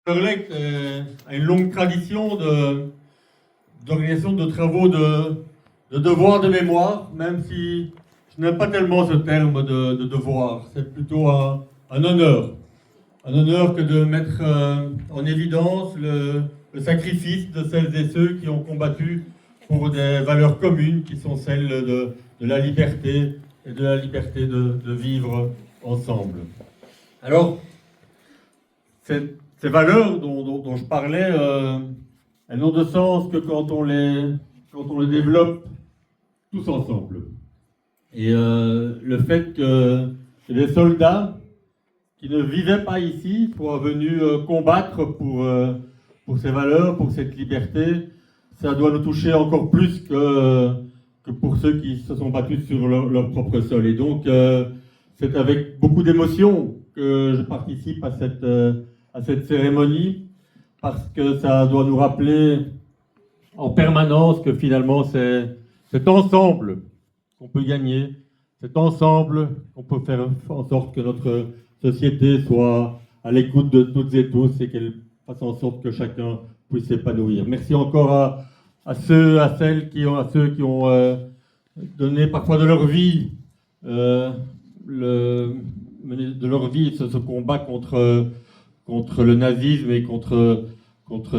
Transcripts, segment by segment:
Anderlecht a une longue tradition d'organisation de travaux de devoirs de mémoire, même si je n'aime pas tellement ce terme de devoir. C'est plutôt un honneur. Un honneur que de mettre en évidence le sacrifice de celles et ceux qui ont combattu pour des valeurs communes qui sont celles de la liberté et de la liberté de vivre ensemble. Alors, ces valeurs dont je parlais, elles n'ont de sens que quand on les développe tous ensemble. Et le fait que des soldats qui ne vivaient pas ici soient venus combattre pour ces valeurs, pour cette liberté, ça doit nous toucher encore plus que pour ceux qui se sont battus sur leur propre sol. Et donc, c'est avec beaucoup d'émotion que je participe à cette cérémonie, parce que ça doit nous rappeler en permanence que finalement c'est ensemble qu'on peut gagner, c'est ensemble qu'on peut faire en sorte que notre société soit à l'écoute de toutes et tous et qu'elle fasse en sorte que chacun puisse s'épanouir. Merci encore à ceux qui ont donné parfois de leur vie, ce combat contre le nazisme et contre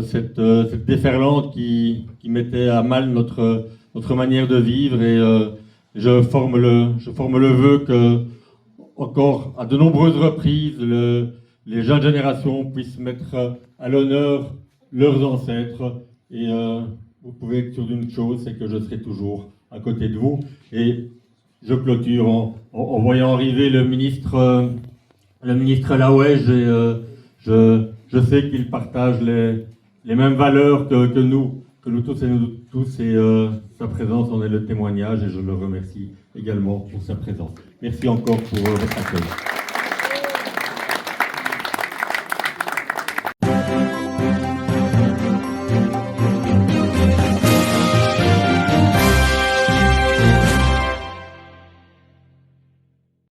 cette déferlante qui mettait à mal notre manière de vivre. Et je forme le vœu que, encore à de nombreuses reprises, les jeunes générations puissent mettre à l'honneur leurs ancêtres. Et vous pouvez être sûr d'une chose, c'est que je serai toujours à côté de vous. Et je clôture en voyant arriver le ministre Laouège, et je sais qu'il partage les mêmes valeurs que nous tous, et sa présence en est le témoignage, et je le remercie également pour sa présence. Merci encore pour votre accueil.